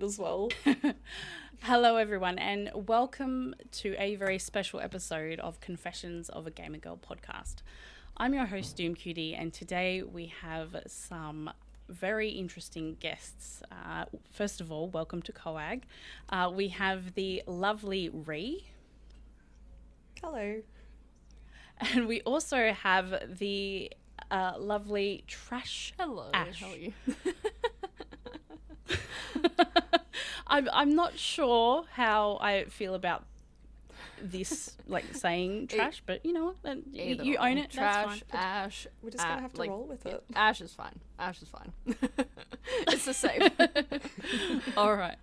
as well. Hello everyone and welcome to a very special episode of Confessions of a Gamer Girl podcast. I'm your host Doomcutie and today we have some very interesting guests. First of all, welcome to COAG. We have the lovely Rhi. Hello. And we also have the lovely Trash Hello, Ash. how are you? I'm not sure how I feel about this, like saying trash, but you know what? You own it. Trash, that's fine. Ash. We're just gonna have to roll with it. Ash is fine. Ash is fine. It's the same. All right.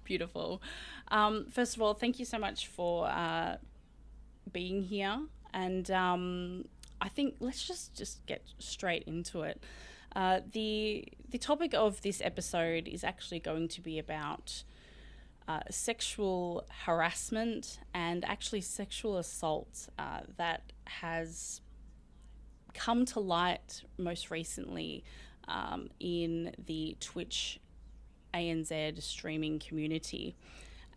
Beautiful. First of all, thank you so much for being here. And I think let's just get straight into it. The topic of this episode is actually going to be about sexual harassment and actually sexual assault that has come to light most recently in the Twitch ANZ streaming community.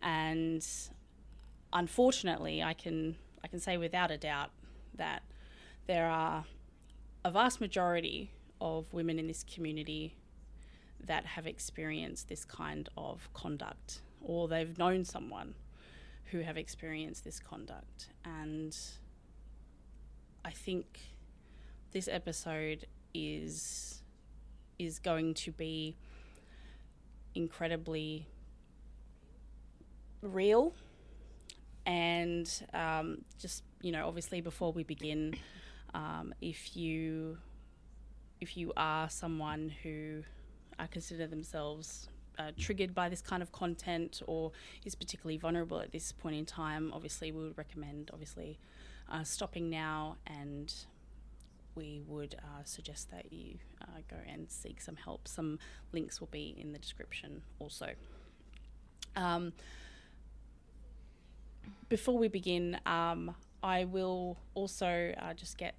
And unfortunately, I can say without a doubt that there are a vast majority of women in this community that have experienced this kind of conduct, or they've known someone who have experienced this conduct. And I think this episode is going to be incredibly real. And just, you know, obviously before we begin, if you are someone who consider themselves triggered by this kind of content or is particularly vulnerable at this point in time, obviously we would recommend stopping now, and we would suggest that you go and seek some help. Some links will be in the description also. Before we begin, I will also just get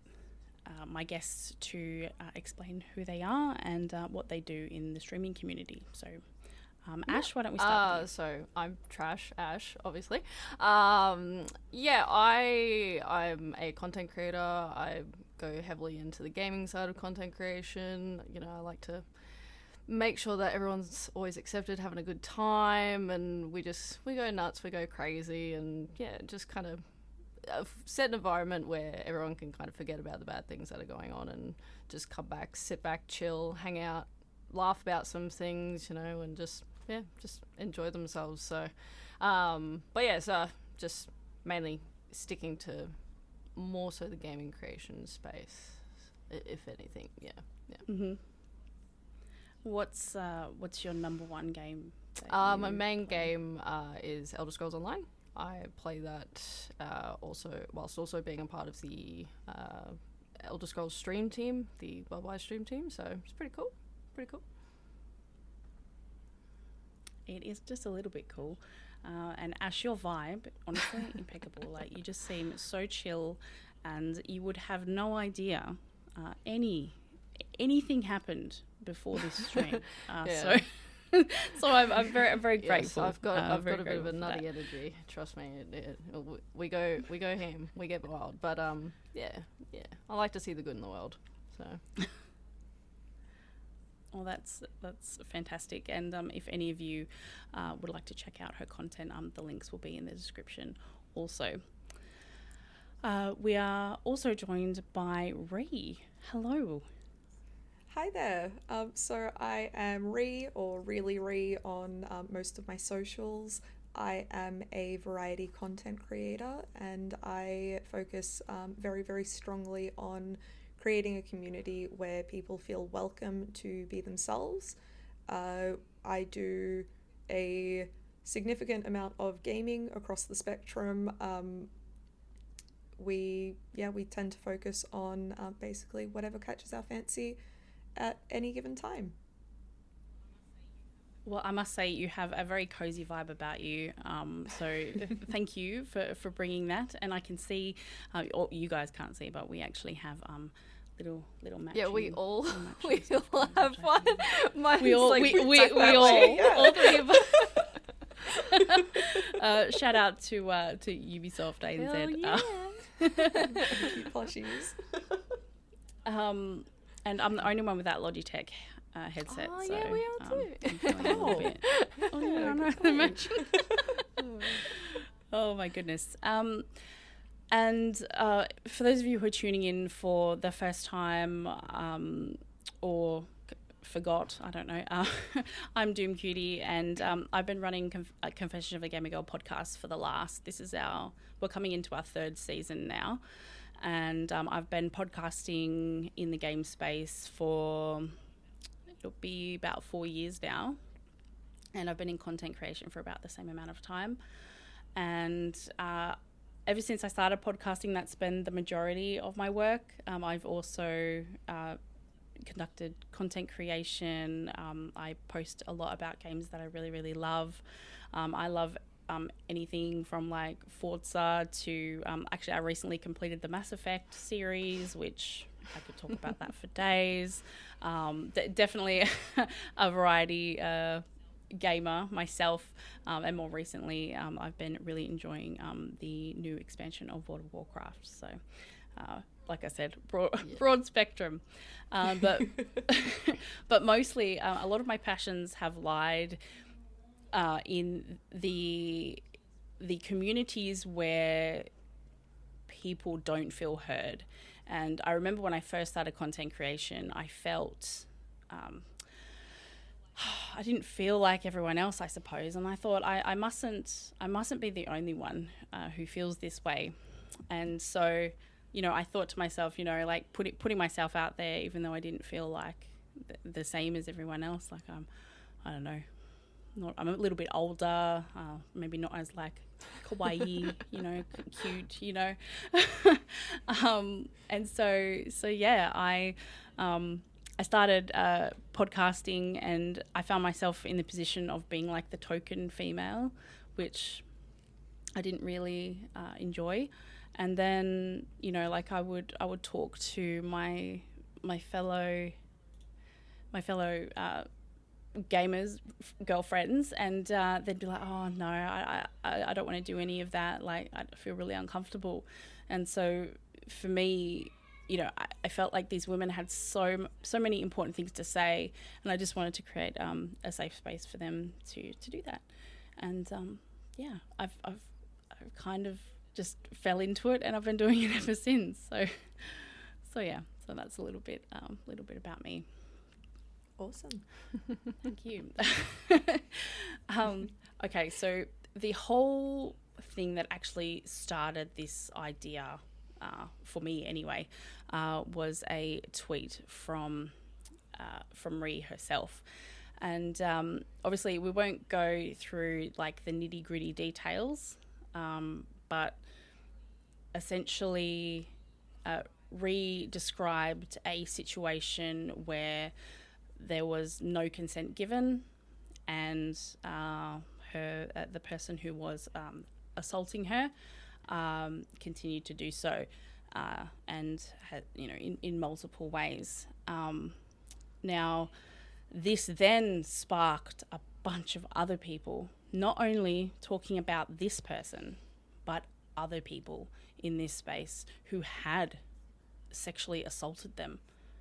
my guests to explain who they are and what they do in the streaming community. So, Ash, why don't we start with you? So I'm Trash Ash, obviously. I'm a content creator. I go heavily into the gaming side of content creation. You know, I like to make sure that everyone's always accepted, having a good time, and we go nuts, we go crazy, and yeah, just kind of set an environment where everyone can kind of forget about the bad things that are going on and just come back, sit back, chill, hang out, laugh about some things, you know, and just enjoy themselves. So, just mainly sticking to more so the gaming creation space, if anything. Yeah. Mm-hmm. What's your number one game? My main game is Elder Scrolls Online. I play that whilst also being a part of the Elder Scrolls stream team, the worldwide stream team. So it's pretty cool. It is just a little bit cool. And Ash, your vibe, honestly, impeccable. Like, you just seem so chill, and you would have no idea anything happened before this stream. Yeah. So I'm very grateful. I've got a bit of a that. nutty energy. Trust me, we go ham, we get wild. But yeah, I like to see the good in the world. So. Well, that's fantastic. And if any of you would like to check out her content, the links will be in the description also. We are also joined by Rhi. Hello. Hi there. So I am Rhi, or really Rhi, on most of my socials. I am a variety content creator, and I focus very, very strongly on creating a community where people feel welcome to be themselves. I do a significant amount of gaming across the spectrum. We tend to focus on basically whatever catches our fancy at any given time. Well, I must say you have a very cozy vibe about you. So thank you for bringing that. And I can see, or you guys can't see, but we actually have little matching. Yeah, we all little matching we all have one. Mine's We all like we exact that all way. all three of us. Shout out to Ubisoft ANZ. Hell yeah. Cute plushies. And I'm the only one with that Logitech headset. Oh, so, yeah, we are too. I'm feeling a little bit. Oh, yeah, I know the matching. Oh my goodness. And for those of you who are tuning in for the first time or forgot, I don't know, I'm Doomcutie, and I've been running Confession of a Gamer Girl podcast for we're coming into our third season now. And I've been podcasting in the game space it'll be about 4 years now. And I've been in content creation for about the same amount of time. And ever since I started podcasting, that's been the majority of my work. I've also conducted content creation. I post a lot about games that I really, really love. I love anything from like Forza to actually I recently completed the Mass Effect series, which I could talk about that for days. Definitely a variety gamer myself, and more recently I've been really enjoying the new expansion of World of Warcraft. So like I said, broad spectrum, but but mostly a lot of my passions have lied in the communities where people don't feel heard. And I remember when I first started content creation, I felt I didn't feel like everyone else, I suppose, and I thought I mustn't be the only one who feels this way. And so, I thought to myself, like putting myself out there, even though I didn't feel like the same as everyone else. Like I don't know. I'm a little bit older, maybe not as like kawaii, cute, and so yeah, I started podcasting, and I found myself in the position of being like the token female, which I didn't really enjoy. And then like I would talk to my fellow gamers girlfriends, and they'd be like, oh no, I don't want to do any of that, like I feel really uncomfortable. And so for me, I felt like these women had so many important things to say, and I just wanted to create a safe space for them to do that. And yeah, I've kind of just fell into it, and I've been doing it ever since. So yeah, so that's a little bit about me. Awesome. Thank you. Okay, so the whole thing that actually started this idea, for me anyway, was a tweet from Rhi herself. And obviously we won't go through like the nitty gritty details, but essentially Rhi described a situation where there was no consent given, and the person who was assaulting her continued to do so, and had, in multiple ways. Now, this then sparked a bunch of other people, not only talking about this person, but other people in this space who had sexually assaulted them,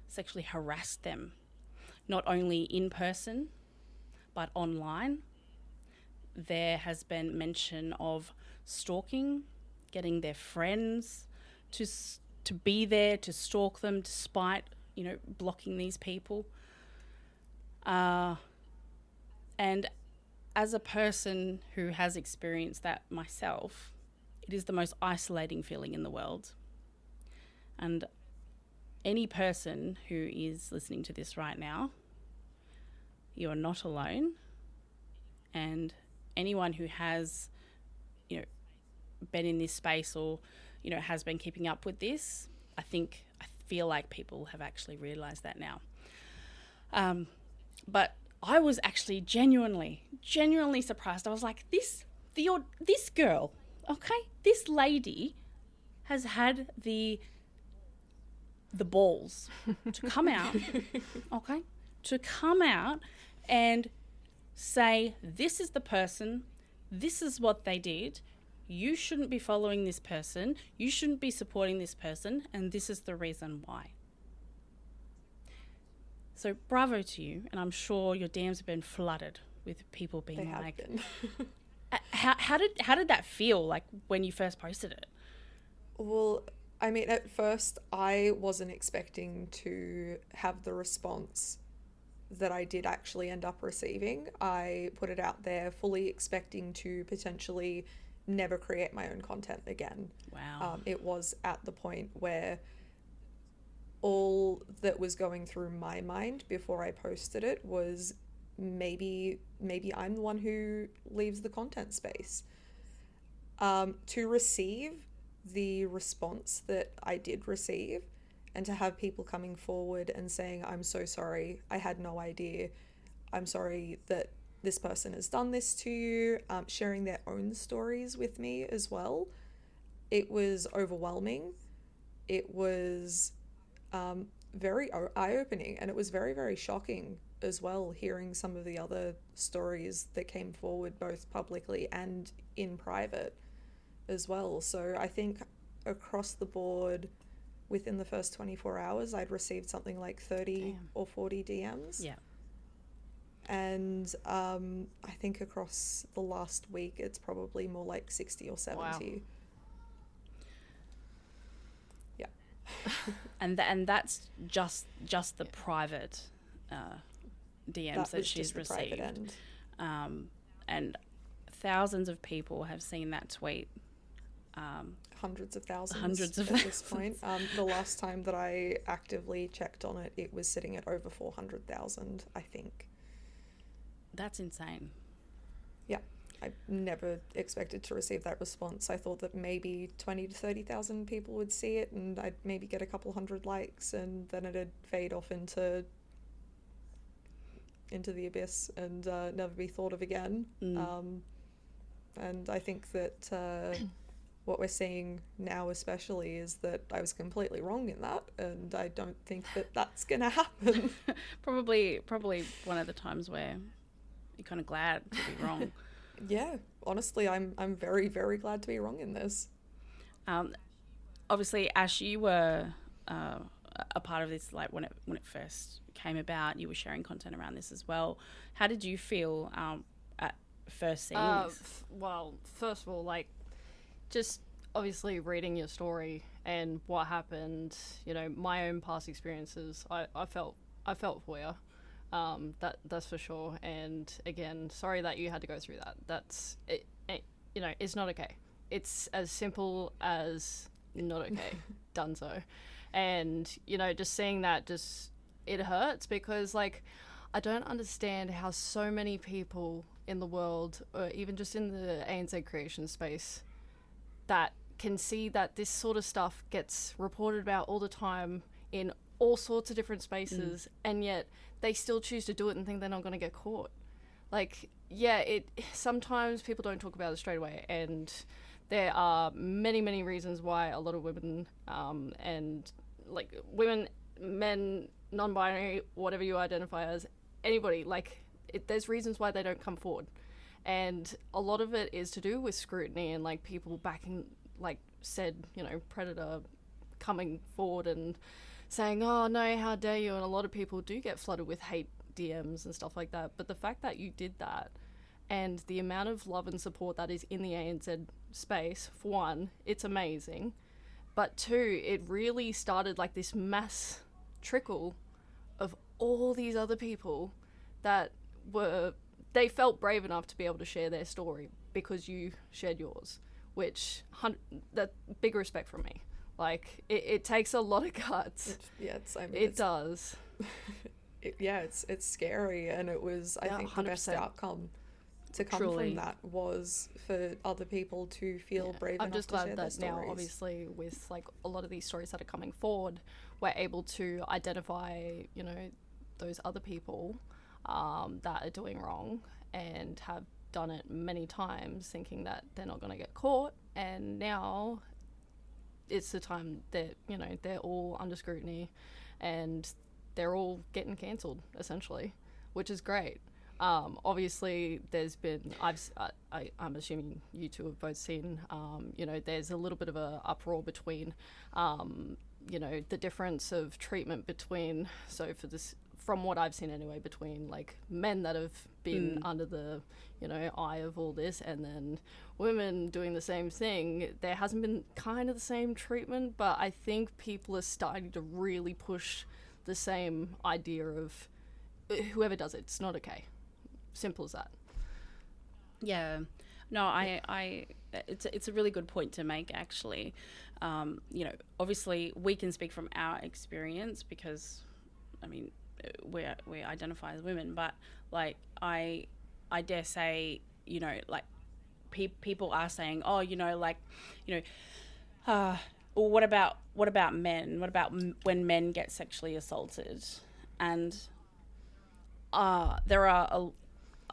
sexually harassed them, not only in person, but online. There has been mention of stalking, getting their friends to be there to stalk them, despite, blocking these people. And as a person who has experienced that myself, it is the most isolating feeling in the world. And any person who is listening to this right now, you are not alone. And anyone who has, been in this space or, has been keeping up with this, I feel like people have actually realised that now. But I was actually genuinely surprised. I was like, this girl, okay, this lady has had the the balls to come out, okay, to come out and say, this is the person, this is what they did, you shouldn't be following this person, you shouldn't be supporting this person, and this is the reason why. So bravo to you, and I'm sure your DMs have been flooded with people being They like, have been. how did that feel like when you first posted it? Well, I mean, at first I wasn't expecting to have the response that I did actually end up receiving. I put it out there fully expecting to potentially never create my own content again. Wow. It was at the point where all that was going through my mind before I posted it was maybe I'm the one who leaves the content space. To receive the response that I did receive, and to have people coming forward and saying, I'm so sorry, I had no idea, I'm sorry that this person has done this to you, sharing their own stories with me as well. It was overwhelming. It was very eye-opening, and it was very, very shocking as well, hearing some of the other stories that came forward both publicly and in private as well. So I think across the board, within the first 24 hours, I'd received something like 30 or 40 DMs. Yeah. And I think across the last week, it's probably more like 60 or 70. Wow. Yeah. And that's just the private DMs that she's received. End. And thousands of people have seen that tweet. Hundreds of thousands. Hundreds of at thousands. this point. The last time that I actively checked on it, it was sitting at over 400,000, I think. That's insane. Yeah, I never expected to receive that response. I thought that maybe 20 to 30,000 people would see it, and I'd maybe get a couple hundred likes, and then it'd fade off into the abyss and never be thought of again. And I think that what we're seeing now especially is that I was completely wrong in that, and I don't think that that's going to happen. Probably one of the times where you're kind of glad to be wrong. Yeah, honestly, I'm very, very glad to be wrong in this. Obviously, Ash, you were a part of this, like when it first came about. You were sharing content around this as well. How did you feel at first seeing this? Well, first of all, like, just obviously reading your story and what happened, you know, my own past experiences, I felt for you. That's for sure. And again, sorry that you had to go through that. That's it, you know, it's not okay. It's as simple as not okay. Done so. And, you know, just seeing that, it hurts, because, like, I don't understand how so many people in the world, or even just in the ANZ creation space, that can see that this sort of stuff gets reported about all the time in all sorts of different spaces, and yet they still choose to do it and think they're not going to get caught. Like, yeah, sometimes people don't talk about it straight away, and there are many, many reasons why a lot of women, and like women, men, non-binary, whatever you identify as, anybody, like, there's reasons why they don't come forward. And a lot of it is to do with scrutiny and, like, people backing, like, said, you know, predator coming forward and saying, oh no, how dare you, and a lot of people do get flooded with hate DMs and stuff like that. But the fact that you did that, and the amount of love and support that is in the ANZ space, for one, it's amazing, but two, it really started like this mass trickle of all these other people that they felt brave enough to be able to share their story because you shared yours, which, that big respect from me. Like, it takes a lot of guts. It does. It's scary, and it was, I think, 100%. The best outcome to come from that was for other people to feel brave enough to share their stories. I'm just glad that now, obviously, with, like, a lot of these stories that are coming forward, we're able to identify, you know, those other people that are doing wrong and have done it many times, thinking that they're not going to get caught, and now it's the time that, you know, they're all under scrutiny and they're all getting cancelled, essentially, which is great. Obviously, there's been, I'm assuming you two have both seen, you know, there's a little bit of a uproar between, you know, the difference of treatment between, so for this, from what I've seen anyway, between like men that have been under the, you know, eye of all this, and then women doing the same thing. There hasn't been kind of the same treatment, but I think people are starting to really push the same idea of whoever does it, it's not okay. Simple as that. Yeah. No, it's a really good point to make, actually. You know, obviously we can speak from our experience because, I mean, we identify as women, but like I dare say, you know, like people are saying, oh, you know, like, you know, well, what about men? What about when men get sexually assaulted? And there are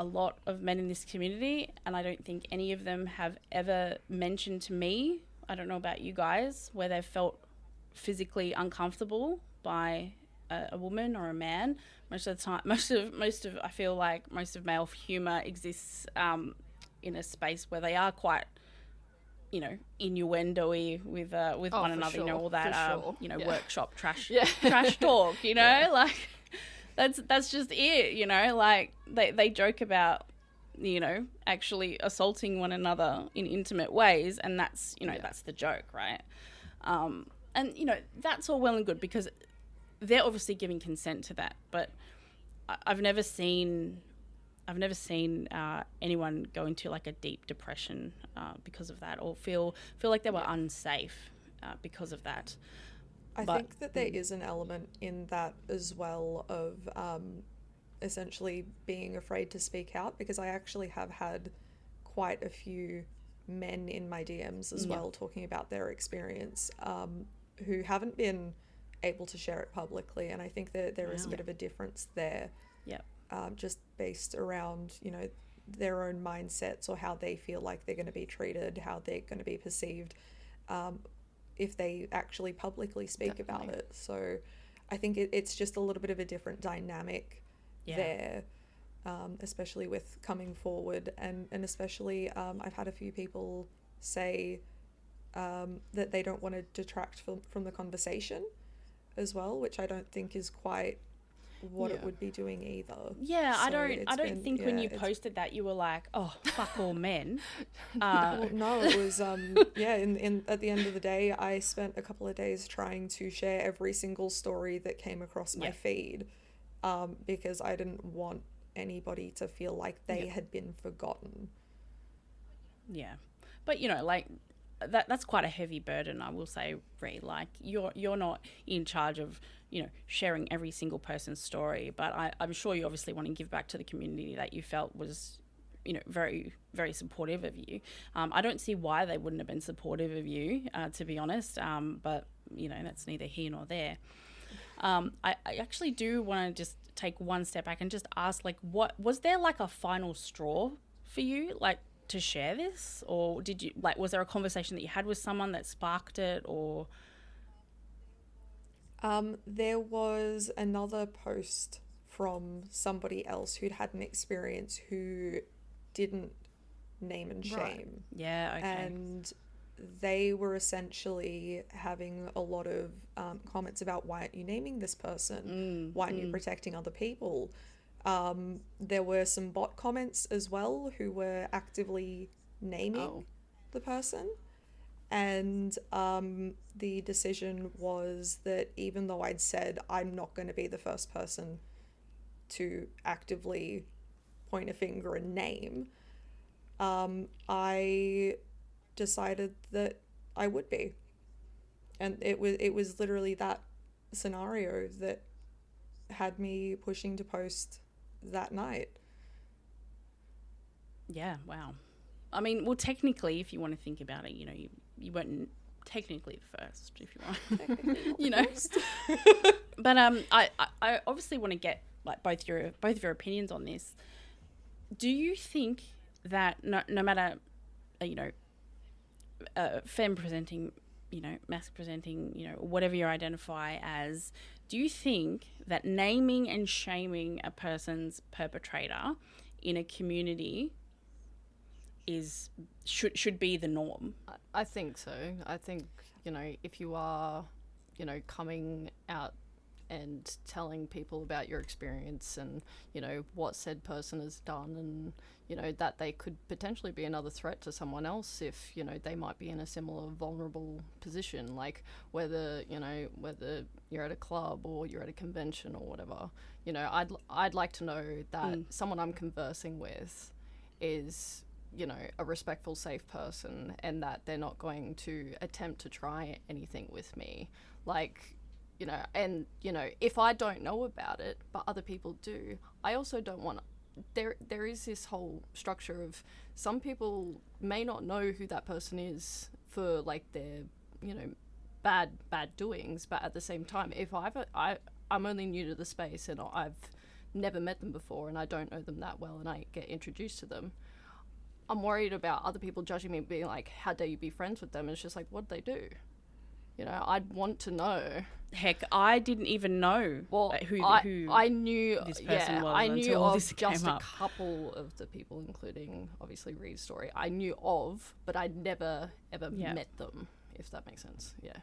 a lot of men in this community, and I don't think any of them have ever mentioned to me, I don't know about you guys, where they've felt physically uncomfortable by a woman or a man. Most of the time, I feel like most of male humour exists in a space where they are quite, you know, innuendo-y with one another, sure, you know, all that, sure. you know, Yeah. workshop trash, Yeah. trash talk, you know, Yeah. like that's just it, you know, like they joke about, you know, actually assaulting one another in intimate ways, and that's, you know, that's the joke, right? And, you know, that's all well and good because they're obviously giving consent to that, but I've never seen anyone go into like a deep depression because of that, or feel like they were unsafe because of that. I think that there is an element in that as well of essentially being afraid to speak out, because I actually have had quite a few men in my DMs as well talking about their experience who haven't been able to share it publicly, and I think that there is a bit of a difference there. Yeah. Just based around, you know, their own mindsets or how they feel like they're going to be treated, how they're going to be perceived if they actually publicly speak about it. So I think it's just a little bit of a different dynamic there, especially with coming forward, and especially I've had a few people say that they don't want to detract from the conversation as well, which I don't think is quite what it would be doing either. Yeah, So I don't think when you posted that you were like, oh, fuck all men. Well, no, it was in at the end of the day, I spent a couple of days trying to share every single story that came across my feed, because I didn't want anybody to feel like they had been forgotten. Yeah, but you know, like that's quite a heavy burden, I will say, Rhi. Like you're not in charge of, you know, sharing every single person's story, but I'm sure you obviously want to give back to the community that you felt was, you know, very, very supportive of you. I don't see why they wouldn't have been supportive of you, to be honest, but, you know, that's neither here nor there. I actually do want to just take one step back and just ask, like, what was there like a final straw for you, like, to share this? Or did you, like, was there a conversation that you had with someone that sparked it, or... There was another post from somebody else who'd had an experience who didn't name and shame. Right. Yeah, okay. And they were essentially having a lot of comments about, why aren't you naming this person? Why aren't you protecting other people? There were some bot comments as well who were actively naming the person. And the decision was that even though I'd said I'm not going to be the first person to actively point a finger and name, I decided that I would be. And it was literally that scenario that had me pushing to post that night. Yeah, wow. I mean, well, technically, if you want to think about it, you know, you weren't technically the first, if you want, you know. But I obviously want to get like both of your opinions on this. Do you think that no matter, you know, femme presenting mask presenting, whatever you identify as, do you think that naming and shaming a person's perpetrator in a community should be the norm? I think so. I think, if you are, coming out and telling people about your experience and, what said person has done and, that they could potentially be another threat to someone else if, they might be in a similar vulnerable position, like whether you're at a club or you're at a convention or whatever, I'd like to know that someone I'm conversing with is, a respectful, safe person and that they're not going to attempt to try anything with me. Like, if I don't know about it, but other people do, I also don't want... There is this whole structure of some people may not know who that person is for, like, their, bad doings, but at the same time, if I'm only new to the space and I've never met them before and I don't know them that well and I get introduced to them, I'm worried about other people judging me, being like, how dare you be friends with them? And it's just like, what'd they do? I'd want to know. Heck, I didn't even know who I knew this person was. I knew of this just came a up. couple of the people, including obviously Rhi's story. I knew of, but I'd never ever met them, if that makes sense. Yeah.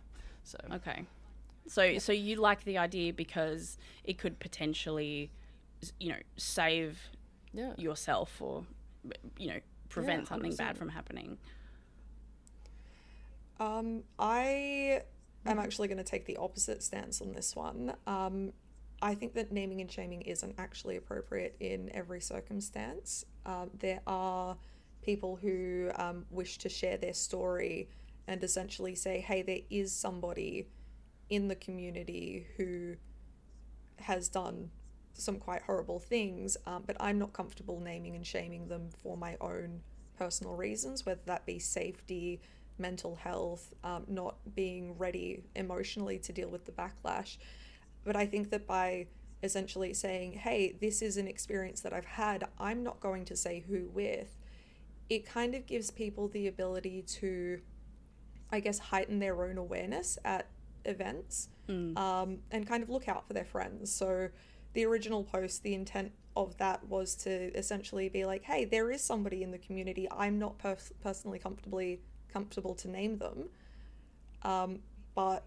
So okay. So you like the idea because it could potentially, save yourself or, prevent something 100%. bad from happening. I am actually going to take the opposite stance on this one. I think that naming and shaming isn't actually appropriate in every circumstance. There are people who wish to share their story and essentially say, hey, there is somebody in the community who has done some quite horrible things, but I'm not comfortable naming and shaming them for my own personal reasons, whether that be safety, mental health, not being ready emotionally to deal with the backlash. But I think that by essentially saying, hey, this is an experience that I've had, I'm not going to say who with, it kind of gives people the ability to, I guess, heighten their own awareness at events, and kind of look out for their friends. So the original post, the intent of that was to essentially be like, hey, there is somebody in the community, I'm not personally comfortable to name them, but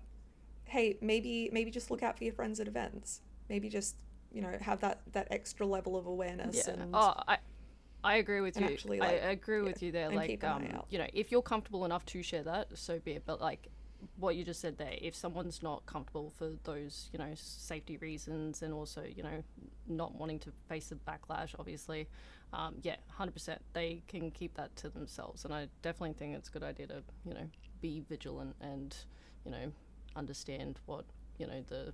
hey, maybe just look out for your friends at events, maybe just have that extra level of awareness. And I agree with you. Actually, I agree with you there. Like, keep an eye out. If you're comfortable enough to share that, so be it. But like what you just said there, if someone's not comfortable for those, safety reasons and also, not wanting to face the backlash, obviously, 100%, they can keep that to themselves. And I definitely think it's a good idea to, be vigilant and, understand what, the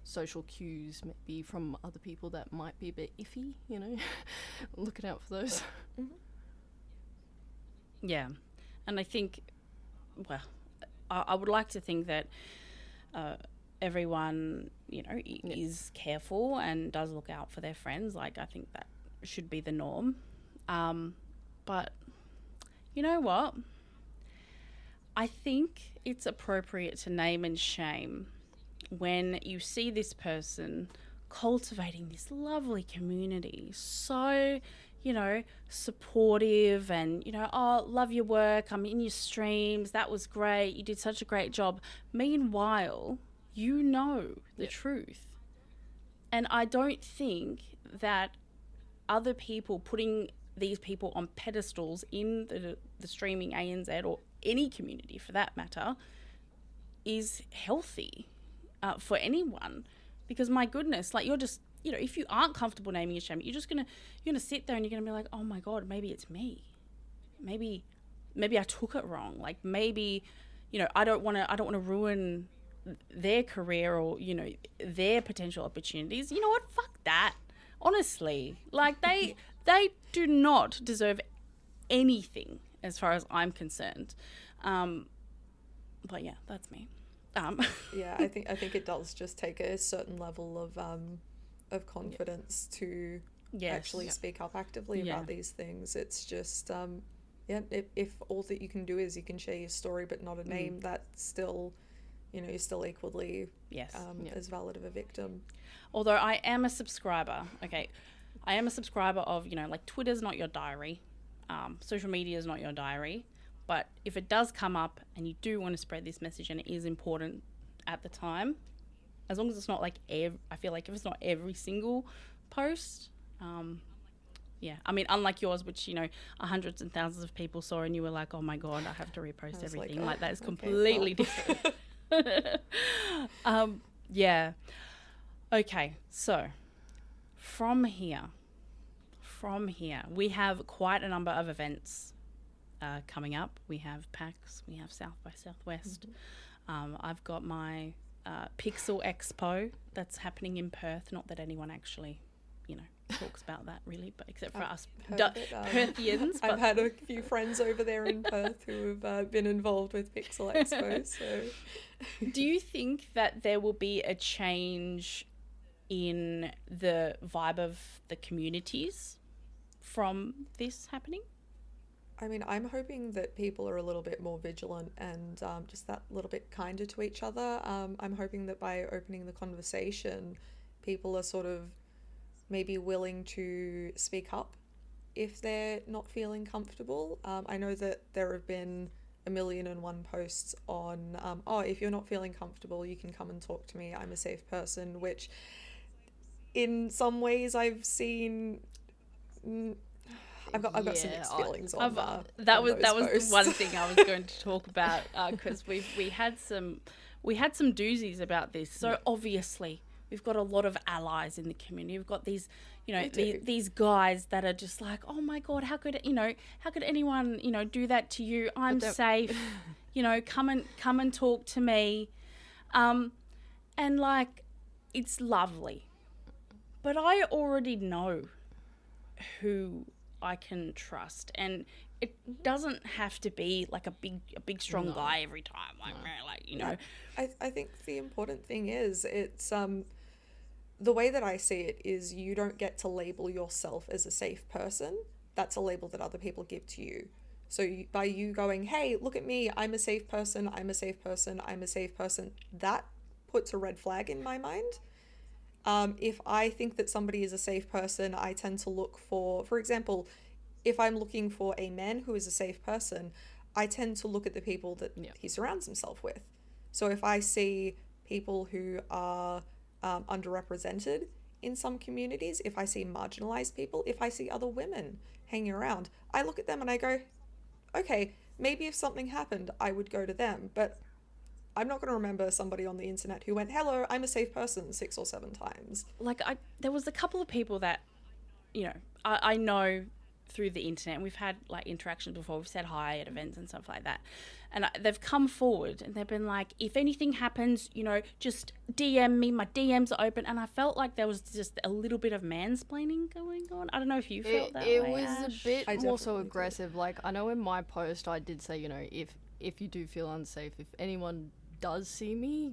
social cues may be from other people that might be a bit iffy, looking out for those. Yeah. And I think, well, I would like to think that everyone, is careful and does look out for their friends. Like, I think that should be the norm. But you know what? I think it's appropriate to name and shame when you see this person cultivating this lovely community, so, supportive and, oh, love your work, I'm in your streams, that was great, you did such a great job. Meanwhile, the truth. And I don't think that other people putting these people on pedestals in the streaming ANZ or any community for that matter is healthy for anyone. Because my goodness, like, you're just, if you aren't comfortable naming and shaming, you're gonna sit there and you're gonna be like, oh my God, maybe it's me. Maybe I took it wrong. Like, maybe, I don't want to ruin their career or, their potential opportunities. You know what? Fuck that. Honestly, like, they do not deserve anything as far as I'm concerned. But yeah, that's me. Yeah, I think it does just take a certain level of confidence to actually speak up actively about these things. It's just yeah, if all that you can do is you can share your story but not a name, that's still, you're still equally Yes. as valid of a victim. Although I am a subscriber, okay, I am a subscriber of, like Twitter's not your diary, social media is not your diary, but if it does come up and you do want to spread this message and it is important at the time, as long as it's not like I feel like if it's not every single post, yeah, I mean, unlike yours, which, hundreds and thousands of people saw and you were like, oh my God, I have to repost everything. Like, that is completely different. Yeah. Okay, so from here, we have quite a number of events coming up. We have PAX, we have South by Southwest. I've got my Pixel Expo that's happening in Perth. Not that anyone actually, talks about that really, but except for us Perthians. I've had a few friends over there in Perth who have been involved with Pixel Expo. So, do you think that there will be a change in the vibe of the communities from this happening? I mean, I'm hoping that people are a little bit more vigilant and just that little bit kinder to each other. I'm hoping that by opening the conversation, people are sort of maybe willing to speak up if they're not feeling comfortable. I know that there have been 1,000,001 posts on, if you're not feeling comfortable, you can come and talk to me. I'm a safe person, which in some ways I've seen... I've got some mixed feelings on that was posts. the one thing I was going to talk about, because we had some doozies about this. So obviously we've got a lot of allies in the community. We've got these, these guys that are just like, oh my God, how could anyone, do that to you? I'm safe, come and talk to me. And like, it's lovely. But I already know who I can trust, and it doesn't have to be like a big strong guy every time. I think the important thing is it's the way that I see it is you don't get to label yourself as a safe person. That's a label that other people give to you. So by you going, hey, look at me, I'm a safe person, I'm a safe person, I'm a safe person, that puts a red flag in my mind. If I think that somebody is a safe person, I tend to look for example, if I'm looking for a man who is a safe person, I tend to look at the people that he surrounds himself with. So if I see people who are underrepresented in some communities, if I see marginalized people, if I see other women hanging around, I look at them and I go, okay, maybe if something happened, I would go to them, but I'm not going to remember somebody on the internet who went, hello, I'm a safe person 6 or 7 times. Like, there was a couple of people that, I know through the internet, and we've had like interactions before, we've said hi at events and stuff like that, and they've come forward and they've been like, if anything happens, just DM me, my DMs are open. And I felt like there was just a little bit of mansplaining going on. I don't know if you felt that way, it was Ash. a bit more so aggressive. Like, I know in my post I did say, if you do feel unsafe, if anyone does see me,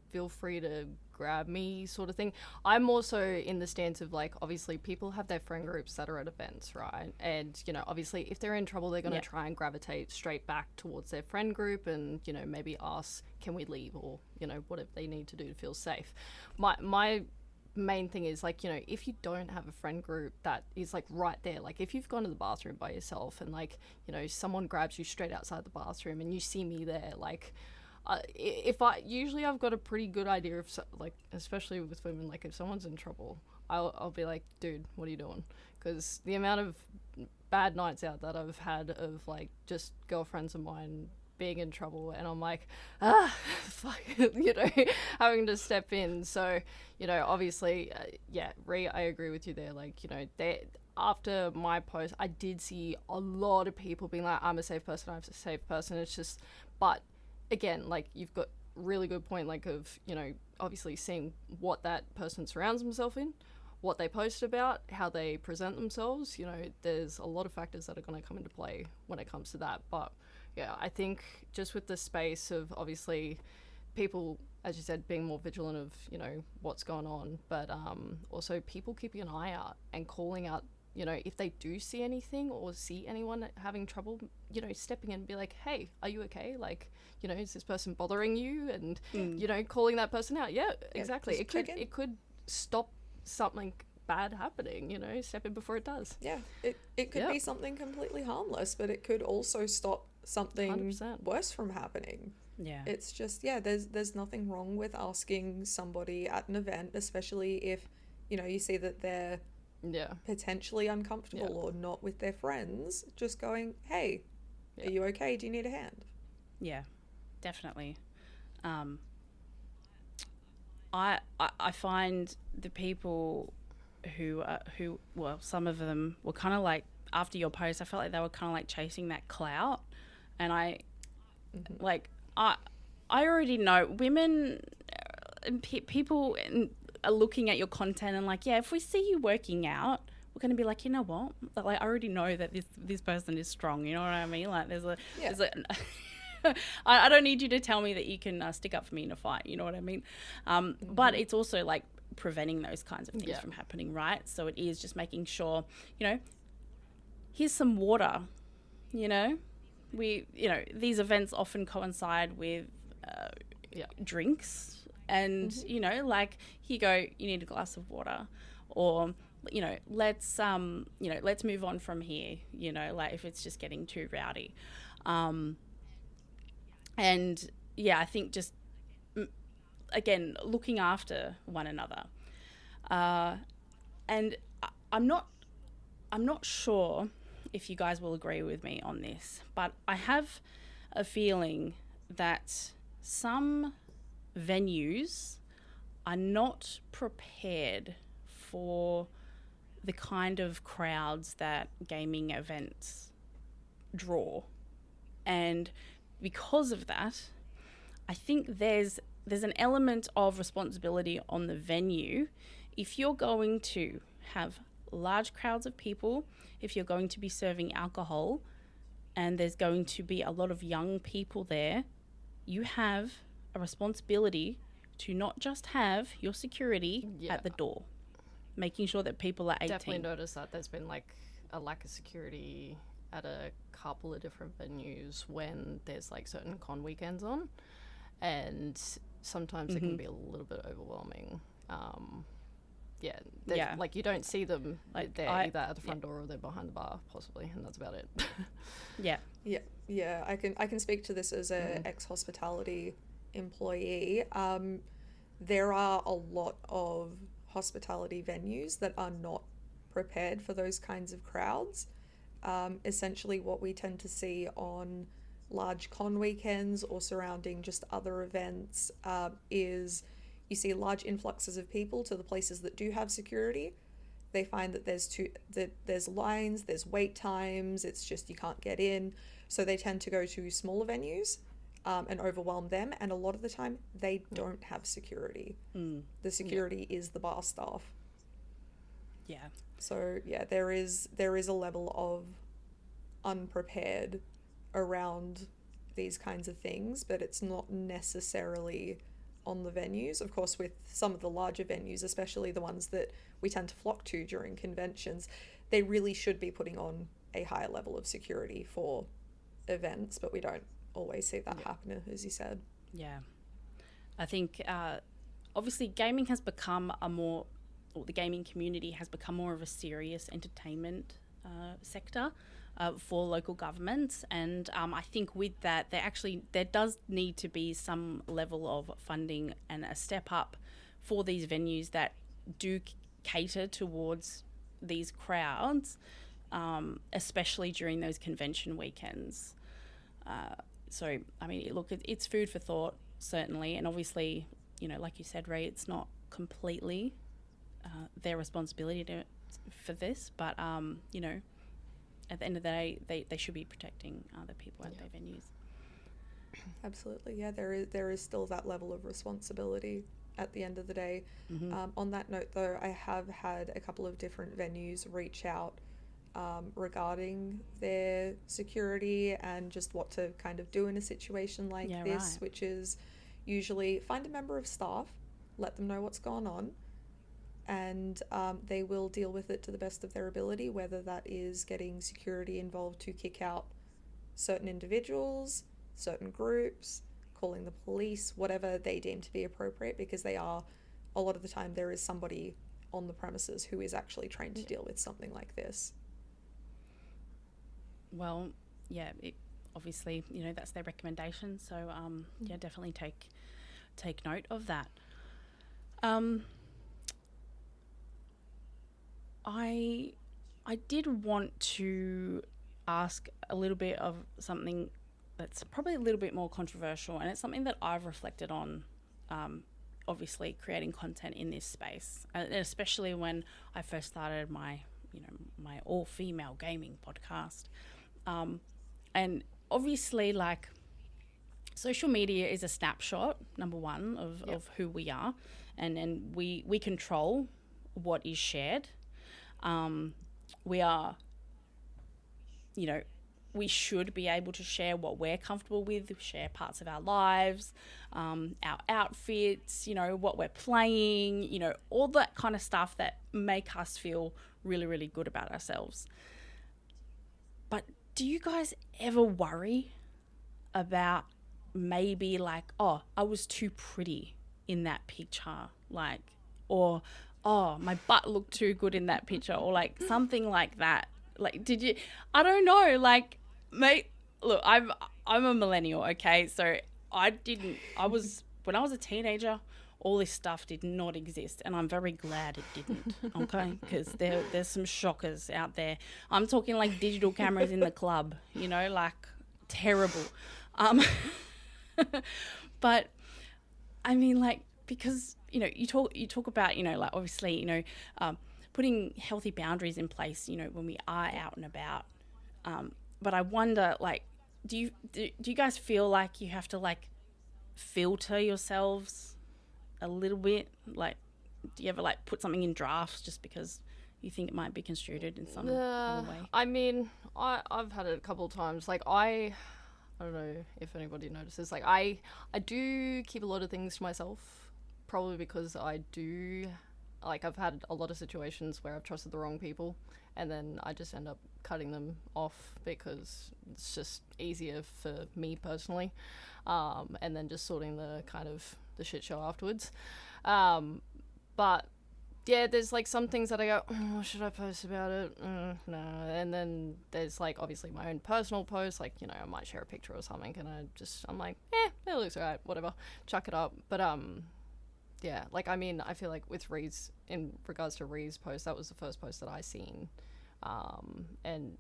feel free to grab me, sort of thing. I'm also in the stance of, like, obviously people have their friend groups that are at events, right? And, obviously if they're in trouble, they're going to try and gravitate straight back towards their friend group and, maybe ask, can we leave, or, whatever they need to do to feel safe. My main thing is, like, if you don't have a friend group that is, like, right there, like, if you've gone to the bathroom by yourself and, like, someone grabs you straight outside the bathroom and you see me there, like, I've got a pretty good idea of, like, especially with women, like, if someone's in trouble, I'll be like, dude, what are you doing? Because the amount of bad nights out that I've had of, like, just girlfriends of mine being in trouble, and I'm like, fuck, having to step in. So, obviously, Rhi, I agree with you there. Like, after my post, I did see a lot of people being like, I'm a safe person, I'm a safe person. It's just, but again, like, you've got really good point, like, of, obviously seeing what that person surrounds himself in, what they post about, how they present themselves. There's a lot of factors that are going to come into play when it comes to that. But yeah, I think just with the space of, obviously, people, as you said, being more vigilant of, what's going on, but also people keeping an eye out and calling out you know, if they do see anything or see anyone having trouble, you know, stepping in and be like, hey, are you okay? Like, you know, is this person bothering you? And, you know, calling that person out. Yeah, exactly. It could stop something bad happening, you know, step in before it does. Yeah, it could be something completely harmless, but it could also stop something 100%. worse from happening. Yeah. It's just, there's nothing wrong with asking somebody at an event, especially if, you know, you see that they're potentially uncomfortable or not with their friends, just going, hey, are you okay? Do you need a hand? Yeah, definitely. I find the people who well, some of them were kind of like, after your post, I felt like they were kind of like chasing that clout, and I already know women and people are looking at your content and like, yeah, if we see you working out, we're going to be like, you know what? Like, I already know that this person is strong. You know what I mean? Like, there's a I don't need you to tell me that you can stick up for me in a fight. You know what I mean? But it's also like preventing those kinds of things from happening, right? So it is just making sure, you know, here's some water, you know. These events often coincide with drinks, and you know, like, here you go, you need a glass of water, or you know, let's move on from here, you know, like if it's just getting too rowdy. And yeah, I think just again, looking after one another, and I'm not sure if you guys will agree with me on this, but I have a feeling that some venues are not prepared for the kind of crowds that gaming events draw. And because of that, I think there's an element of responsibility on the venue. If you're going to have large crowds of people, if you're going to be serving alcohol, and there's going to be a lot of young people there, you have a responsibility to not just have your security at the door, making sure that people are 18. Definitely noticed that there's been like a lack of security at a couple of different venues when there's like certain con weekends on, and sometimes it can be a little bit overwhelming. Like you don't see them like they're either at the front door or they're behind the bar possibly, and that's about it. I can speak to this as a ex-hospitality employee. There are a lot of hospitality venues that are not prepared for those kinds of crowds. Essentially what we tend to see on large con weekends or surrounding just other events is you see large influxes of people to the places that do have security. They find that there's lines, there's wait times, it's just you can't get in. So they tend to go to smaller venues and overwhelm them. And a lot of the time they don't have security. The security is the bar staff. Yeah. So yeah, there is a level of unprepared around these kinds of things, but it's not necessarily on the venues. Of course, with some of the larger venues, especially the ones that we tend to flock to during conventions, they really should be putting on a higher level of security for events, but we don't always see that happen, as you said. Yeah. I think obviously gaming has become the gaming community has become more of a serious entertainment sector for local governments, and I think with that there does need to be some level of funding and a step up for these venues that do cater towards these crowds, especially during those convention weekends. So I mean, look, it's food for thought, certainly, and obviously, you know, like you said, Ray, it's not completely their responsibility for this, but you know, at the end of the day, they should be protecting the people at their venues. Absolutely, yeah. There is still that level of responsibility at the end of the day. On that note, though, I have had a couple of different venues reach out regarding their security and just what to kind of do in a situation like this, which is usually find a member of staff, let them know what's going on, and they will deal with it to the best of their ability, whether that is getting security involved to kick out certain individuals, certain groups, calling the police, whatever they deem to be appropriate, because they are, a lot of the time, there is somebody on the premises who is actually trained to deal with something like this. Well, yeah, obviously, that's their recommendation. So, yeah, definitely take note of that. I did want to ask a little bit of something that's probably a little bit more controversial, and it's something that I've reflected on, obviously creating content in this space, and especially when I first started my all-female gaming podcast. And obviously, like, social media is a snapshot, number one, of who we are, and we control what is shared. We are, we should be able to share what we're comfortable with, share parts of our lives, our outfits, what we're playing, all that kind of stuff that make us feel really, really good about ourselves. But do you guys ever worry about maybe like, oh, I was too pretty in that picture, like, or, oh, my butt looked too good in that picture, or like something like that? Like, did you, I don't know, like, mate, look, I'm a millennial, okay? So when I was a teenager, all this stuff did not exist, and I'm very glad it didn't, okay? Because there's some shockers out there. I'm talking like digital cameras in the club, like terrible. But I mean, like, because, you talk about, like, obviously, putting healthy boundaries in place, when we are out and about. But I wonder, like, do you guys feel like you have to, like, filter yourselves a little bit? Like, do you ever, like, put something in drafts just because you think it might be construed in some other way? I mean, I've had it a couple of times. Like, I don't know if anybody notices. Like, I do keep a lot of things to myself, probably because I do, like, I've had a lot of situations where I've trusted the wrong people, and then I just end up cutting them off because it's just easier for me personally, and then just sorting the kind of the shit show afterwards. But yeah, there's like some things that I go, oh, should I post about it? No. And then there's like obviously my own personal posts, like, I might share a picture or something, and I'm like, it looks alright, whatever, chuck it up. But yeah, like, I mean, I feel like with Rhi's, in regards to Rhi's post, that was the first post that I seen. And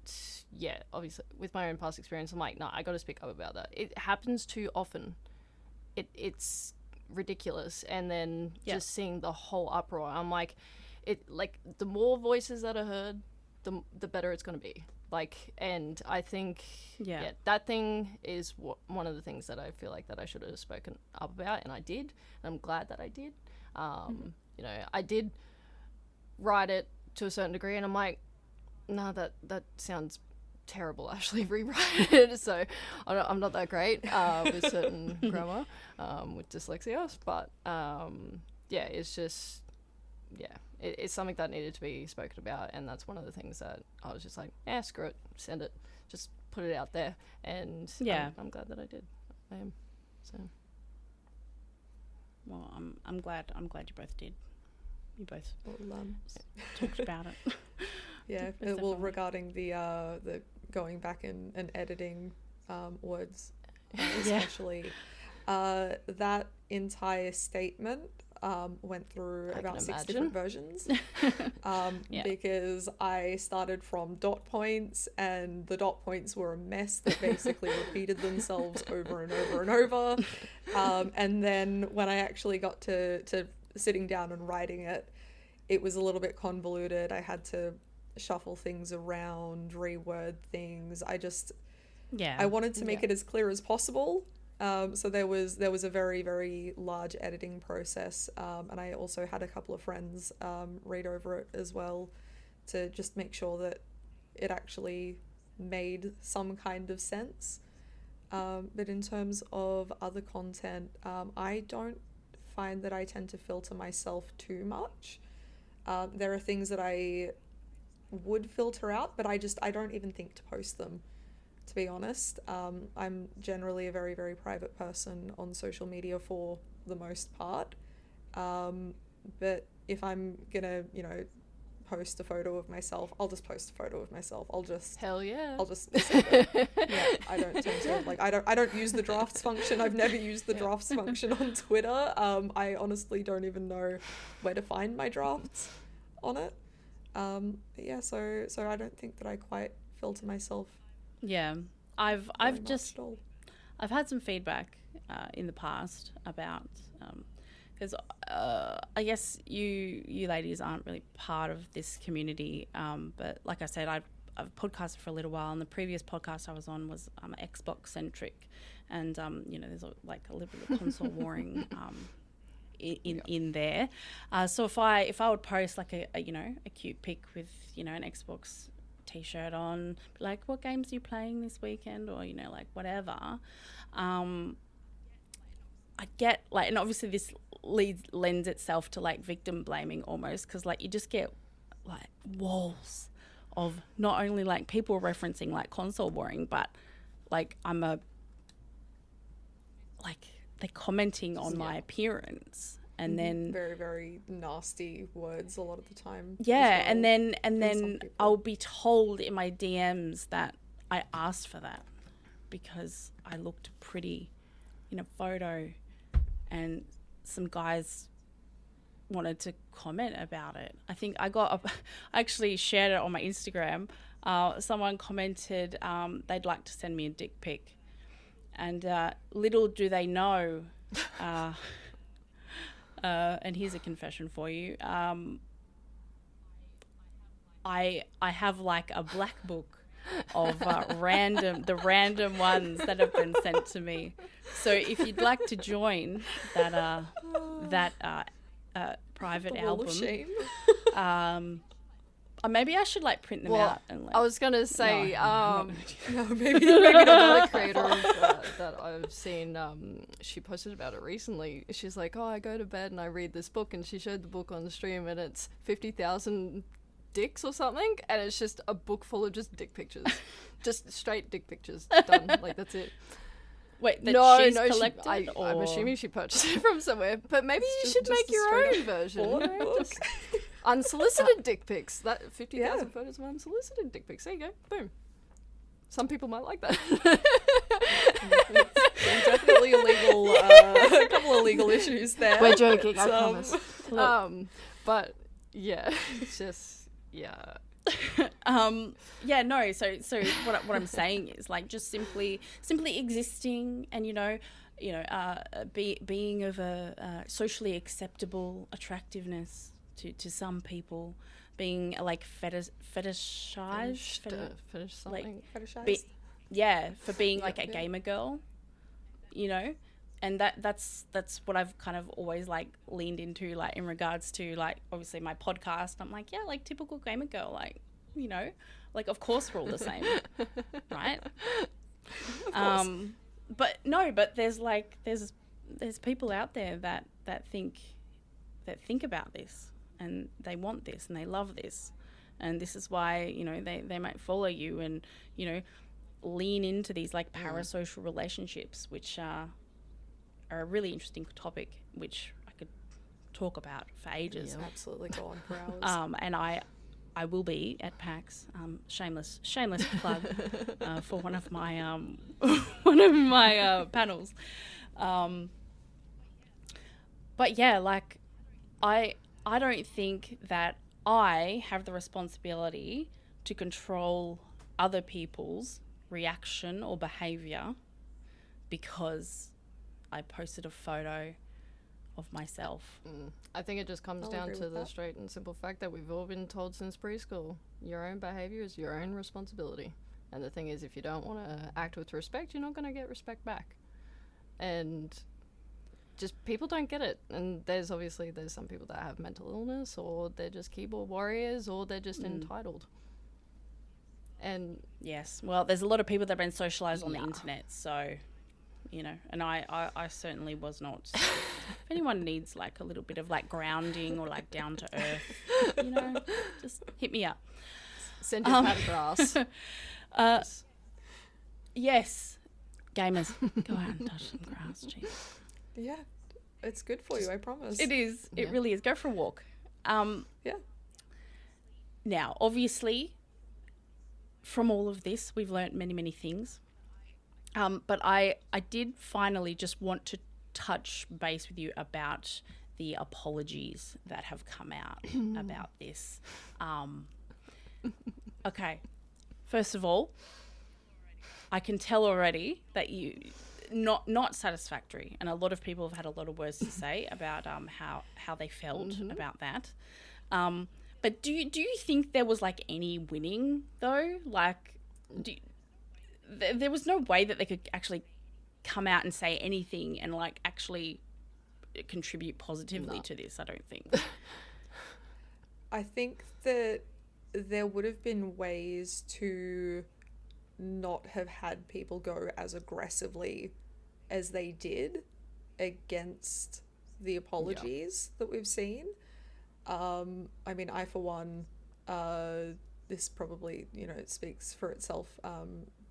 yeah, obviously with my own past experience, I'm like, no, I got to speak up about that. It happens too often. It's ridiculous. And then just seeing the whole uproar, I'm like, the more voices that are heard, the better it's going to be. Like, and I think that thing is one of the things that I feel like that I should have spoken up about, and I did, and I'm glad that I did. I did write it to a certain degree, and I'm like, no, that sounds terrible, actually, rewrite it. So I'm not that great with certain grammar, with dyslexia, but it's just, it's something that needed to be spoken about, and that's one of the things that I was just like, screw it, send it, just put it out there, and I'm glad that I did. I am. So. Well, I'm glad you both did. You both well, talked about it. Yeah, well, regarding the going back and editing words, especially that entire statement went through about 6 different versions, because I started from dot points, and the dot points were a mess that basically repeated themselves over and over and over, and then when I actually got to sitting down and writing it, it was a little bit convoluted. I had to shuffle things around, reword things. I wanted to make it as clear as possible. So there was a very, very large editing process, and I also had a couple of friends read over it as well to just make sure that it actually made some kind of sense. But in terms of other content, I don't find that I tend to filter myself too much. There are things that I would filter out, but I don't even think to post them, to be honest. I'm generally a very, very private person on social media for the most part. But if I'm gonna, post a photo of myself, I'll just post a photo of myself. Hell yeah. I'll just save it. Yeah, I don't tend to, I don't use the drafts function. I've never used the drafts function on Twitter. I honestly don't even know where to find my drafts on it. Yeah, so I don't think that I quite filter myself. Yeah, I've had some feedback in the past about because I guess you ladies aren't really part of this community, but like I said, I've podcasted for a little while, and the previous podcast I was on was Xbox centric, and there's a little bit of console warring in there. So if I would post like a cute pic with an Xbox t-shirt on, like, what games are you playing this weekend, or whatever, I get and obviously this lends itself to victim blaming almost, because you just get walls of not only people referencing console warring, but they're commenting on my appearance, and then very, very nasty words a lot of the time. Yeah, well, and then I'll be told in my DMs that I asked for that because I looked pretty in a photo, and some guys wanted to comment about it. I think I actually shared it on my Instagram. Someone commented they'd like to send me a dick pic. And little do they know, and here's a confession for you, I have a black book of random ones that have been sent to me. So if you'd like to join that private album, of shame. Maybe I should print them out. And I was gonna say, maybe another creator that I've seen. She posted about it recently. She's like, I go to bed and I read this book, and she showed the book on the stream, and it's 50,000 dicks or something, and it's just a book full of just dick pictures, just straight dick pictures. Done. That's it. Wait, she's collected? I'm assuming she purchased it from somewhere, but maybe you should make your own version. Just unsolicited dick pics. That 50,000 photos of unsolicited dick pics. There you go. Boom. Some people might like that. Definitely illegal. A couple of legal issues there. We're joking. I promise. But yeah, it's just So what I'm saying is just simply existing, and being of a socially acceptable attractiveness to some people, being fetishized, for being a gamer girl, and that's what I've kind of always leaned into, in regards to obviously my podcast. I'm typical gamer girl, of course we're all the same, right? But there's people out there that think about this, and they want this, and they love this, and this is why they might follow you and lean into these parasocial relationships, which are a really interesting topic, which I could talk about for ages. Yeah, absolutely, go on for hours. And I will be at PAX. Shameless plug for one of my panels. But yeah, I don't think that I have the responsibility to control other people's reaction or behavior because I posted a photo of myself. I think it just comes down to the straight and simple fact that we've all been told since preschool, your own behavior is your own responsibility. And the thing is, if you don't want to act with respect, you're not going to get respect back. And just people don't get it. And there's some people that have mental illness, or they're just keyboard warriors, or they're just entitled. And yes, well, there's a lot of people that have been socialized on the internet, so and I certainly was not if anyone needs like a little bit of like grounding or like down to earth, you know, just hit me up. Send your pat grass. Yes, gamers, go out and touch some grass. Jeez. Yeah, it's good for you, I promise. It is. It really is. Go for a walk. Yeah. Now, obviously, from all of this, we've learnt many, many things. But I did finally just want to touch base with you about the apologies that have come out about this. Okay. First of all, I can tell already that you not satisfactory, and a lot of people have had a lot of words to say about how they felt about that. But do you think there was like any winning though? Like, there was no way that they could actually come out and say anything and like actually contribute positively to this, I don't think. I think that there would have been ways to not have had people go as aggressively as they did against the apologies that we've seen. I mean, I for one, this probably, you know, it speaks for itself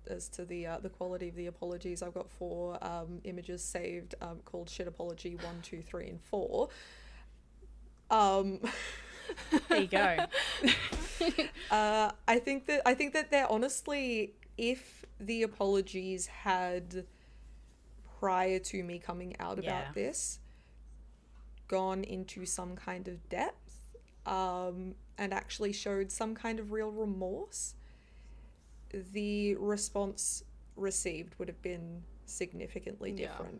as to the quality of the apologies. I've got 4 images saved called shit apology 1, 2, 3, and 4. There you go. I think that they're honestly, if the apologies had, prior to me coming out about this, gone into some kind of depth and actually showed some kind of real remorse, the response received would have been significantly different.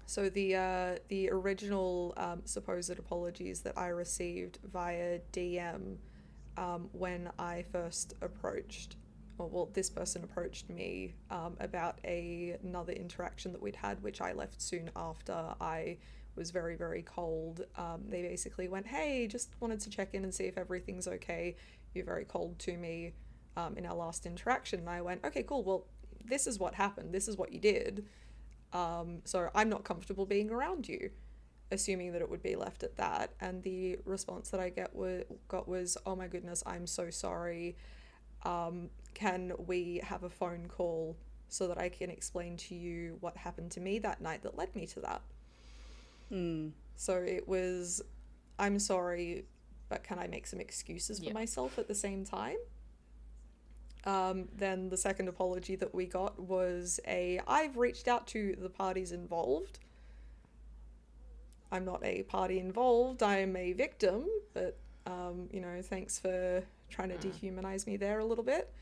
So the original supposed apologies that I received via DM when I first approached, well, this person approached me about another interaction that we'd had, which I left soon after. I was very, very cold. They basically went, hey, just wanted to check in and see if everything's okay. You're very cold to me in our last interaction. And I went, okay, cool. Well, this is what happened. This is what you did. So I'm not comfortable being around you, assuming that it would be left at that. And the response that I got was, oh my goodness, I'm so sorry. Can we have a phone call so that I can explain to you what happened to me that night that led me to that? So it was, I'm sorry, but can I make some excuses for myself at the same time? Then the second apology that we got was I've reached out to the parties involved. I'm not a party involved, I am a victim, but, you know, thanks for trying to dehumanize me there a little bit.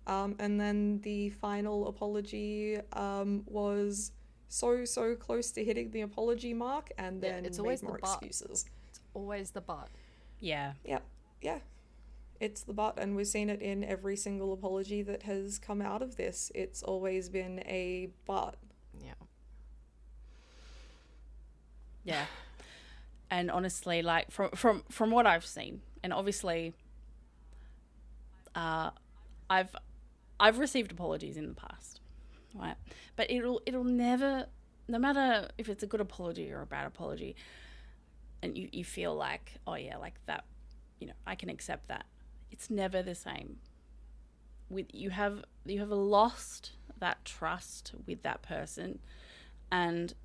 And then the final apology was so close to hitting the apology mark, and then it's always made more excuses. It's always the but. Yeah. Yeah. It's the but, and we've seen it in every single apology that has come out of this. It's always been a but. Yeah. And honestly, like from what I've seen, and obviously I've received apologies in the past, right? But it'll never, no matter if it's a good apology or a bad apology, and you feel like, oh yeah, like that, you know, I can accept that. It's never the same. You have lost that trust with that person, and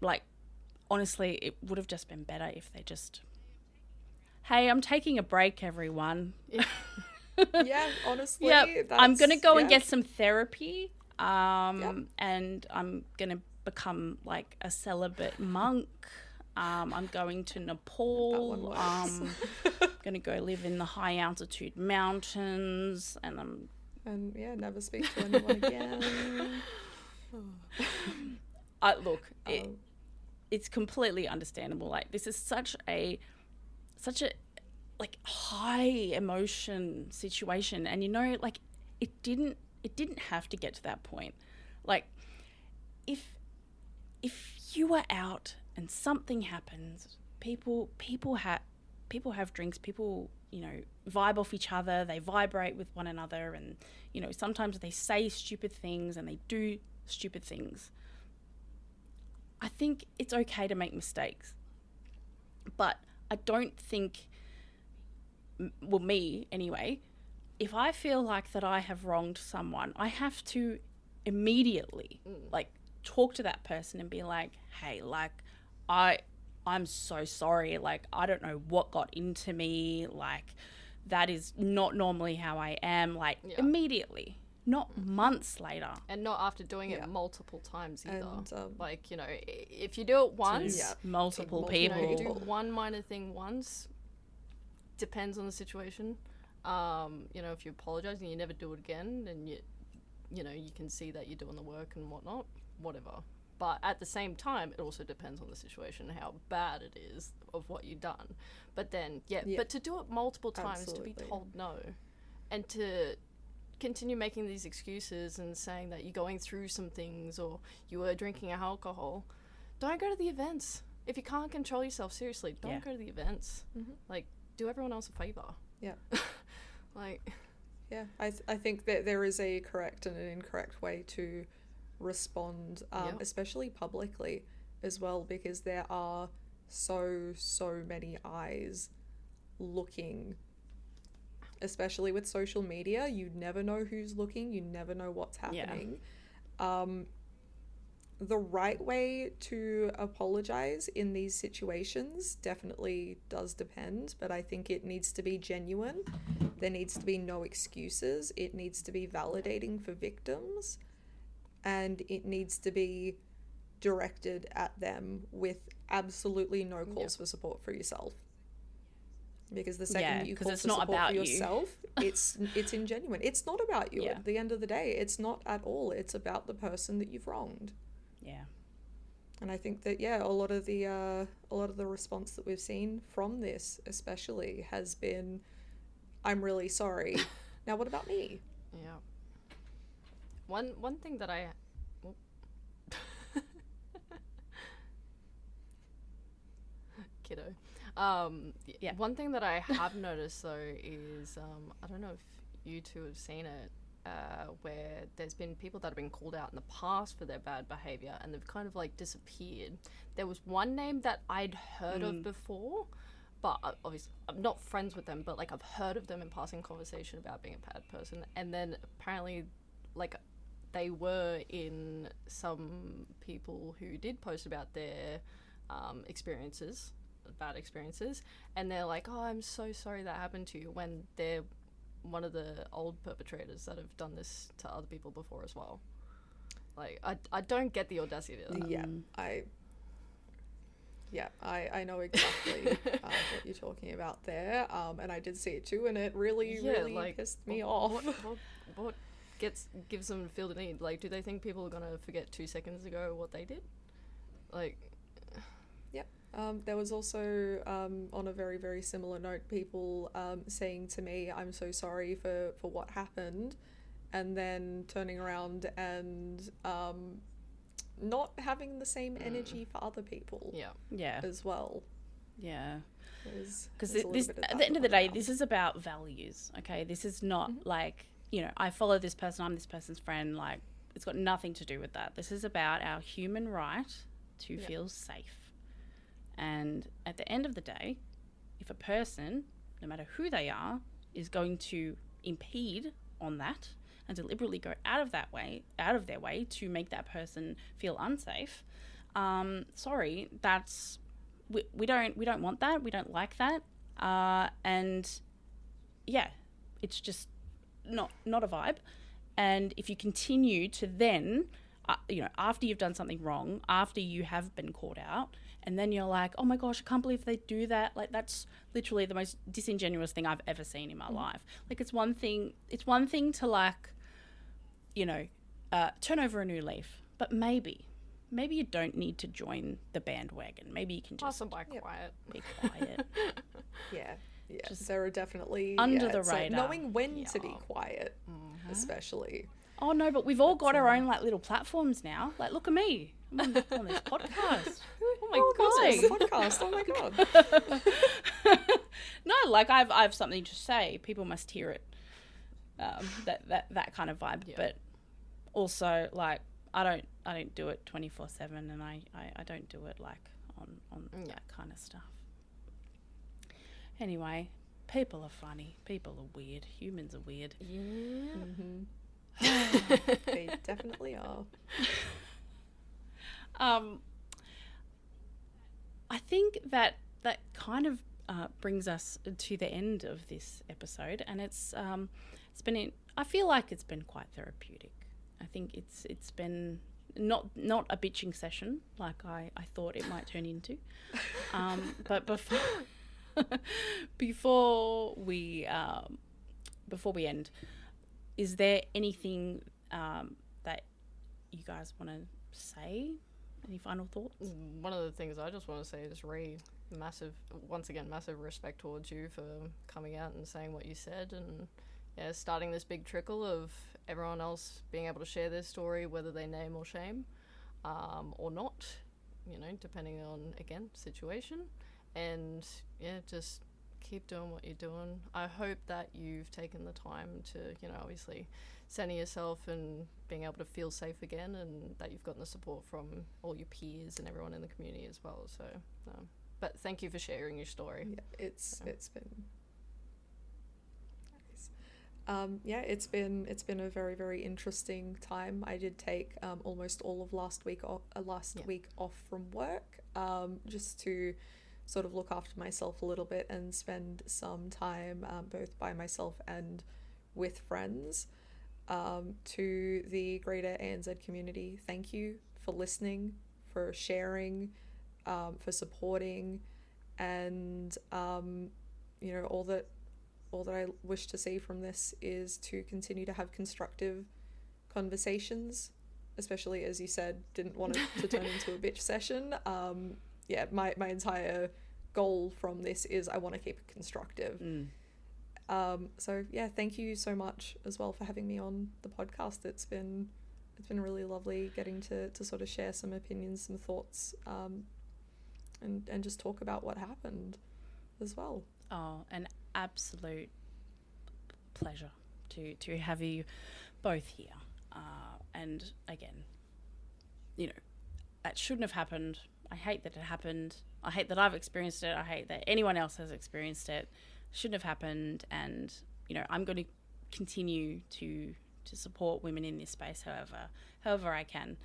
like, honestly, it would have just been better if they just, hey, I'm taking a break, everyone. Yeah, honestly. I'm going to go and get some therapy, and I'm going to become like a celibate monk. I'm going to Nepal. I'm going to go live in the high altitude mountains, and never speak to anyone again. It's completely understandable. Like, this is such a like high emotion situation, and you know, like it didn't have to get to that point. Like, if you were out and something happens, people have drinks, people, you know, vibe off each other, they vibrate with one another, and, you know, sometimes they say stupid things and they do stupid things. I think it's okay to make mistakes, but I don't think, well, me anyway, if I feel like that I have wronged someone, I have to immediately like talk to that person and be like, hey, like I'm so sorry, like I don't know what got into me, like that is not normally how I am, like immediately, not months later. And not after doing it multiple times either. And, like, you know, if you do it once, multiple people. You know, you do one minor thing once, depends on the situation. You know, if you apologize and you never do it again, then you know, you can see that you're doing the work and whatnot, whatever. But at the same time, it also depends on the situation, how bad it is of what you've done. But then, but to do it multiple times, to be told no, and to continue making these excuses and saying that you're going through some things or you were drinking alcohol, don't go to the events. If you can't control yourself, seriously, don't go to the events. Like, do everyone else a favor. Like, I think that there is a correct and an incorrect way to respond, especially publicly as well, because there are so many eyes looking, especially with social media. You never know who's looking, you never know what's happening. The right way to apologize in these situations definitely does depend, but I think it needs to be genuine. There needs to be no excuses. It needs to be validating for victims, and it needs to be directed at them with absolutely no calls for support for yourself. Because the second that you call for support for yourself, it's ingenuine. It's not about you. At the end of the day, it's not at all. It's about the person that you've wronged. Yeah. And I think that a lot of the response that we've seen from this especially has been, I'm really sorry. Now what about me? Yeah. One thing that I kiddo. One thing that I have noticed though is I don't know if you two have seen it, where there's been people that have been called out in the past for their bad behavior and they've kind of like disappeared. There was one name that I'd heard of before, but obviously I'm not friends with them, but like I've heard of them in passing conversation about being a bad person, and then apparently like they were in some people who did post about their experiences, bad experiences, and they're like, oh, I'm so sorry that happened to you, when they're one of the old perpetrators that have done this to other people before as well. Like, I don't get the audacity of that. I know exactly what you're talking about there, and I did see it too, and it really like, pissed me off. What gives them feel the need? Like, do they think people are gonna forget 2 seconds ago what they did? Like, there was also, on a very, very similar note, people saying to me, I'm so sorry for what happened, and then turning around and not having the same energy for other people as well. Yeah. Because at the end of the day, this is about values, okay? This is not like, you know, I follow this person, I'm this person's friend, like, it's got nothing to do with that. This is about our human right to feel safe. And at the end of the day, if a person, no matter who they are, is going to impede on that and deliberately go out of their way to make that person feel unsafe, sorry, that's we don't want that. We don't like that. And yeah, it's just not a vibe. And if you continue to then, after you've done something wrong, after you have been caught out, and then you're like, oh my gosh, I can't believe they do that. Like, that's literally the most disingenuous thing I've ever seen in my life. Like, it's one thing to, like, turn over a new leaf. But maybe you don't need to join the bandwagon. Maybe you can just by quiet. Be quiet. Just there are definitely under the radar. Knowing when to be quiet, especially. Oh no, but we've all got our own like little platforms now. Like, look at me, I'm on this podcast. Podcast. Oh my god. No, like I've something to say. People must hear it. That kind of vibe. Yeah. But also, like, I don't do it 24/7, and I don't do it like on that kind of stuff. Anyway, people are funny. People are weird. Humans are weird. Yeah. They definitely are. I think that kind of brings us to the end of this episode, and it's been I feel like it's been quite therapeutic. I think it's been not a bitching session like I thought it might turn into, but before we end, is there anything that you guys want to say? Any final thoughts? One of the things I just want to say is massive respect towards you for coming out and saying what you said, and starting this big trickle of everyone else being able to share their story, whether they name or shame, or not, depending on, again, situation. And just keep doing what you're doing. I hope that you've taken the time to, obviously center yourself and being able to feel safe again, and that you've gotten the support from all your peers and everyone in the community as well. So, but thank you for sharing your story. Yeah, it's been nice. It's been a very, very interesting time. I did take almost all of last week off from work, just to sort of look after myself a little bit and spend some time both by myself and with friends. To the greater ANZ community, thank you for listening, for sharing, for supporting, and all that I wish to see from this is to continue to have constructive conversations, especially, as you said, didn't want it to turn into a bitch session. My entire goal from this is I want to keep it constructive. Thank you so much as well for having me on the podcast. It's been really lovely getting to sort of share some opinions, some thoughts, and just talk about what happened as well. Oh, an absolute pleasure to have you both here. And again, that shouldn't have happened. I hate that it happened. I hate that I've experienced it. I hate that anyone else has experienced it. Shouldn't have happened. And, I'm going to continue to support women in this space however I can.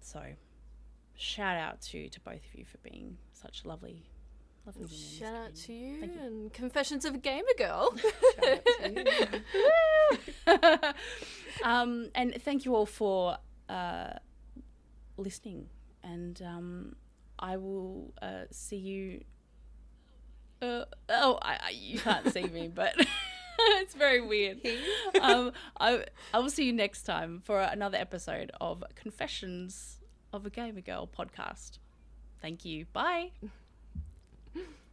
So shout out to both of you for being such lovely women. Shout out to you, and Confessions of a Gamer Girl. Shout out to you. And thank you all for listening. And I will see you. You can't see me, but it's very weird. I will see you next time for another episode of Confessions of a Gamer Girl podcast. Thank you. Bye.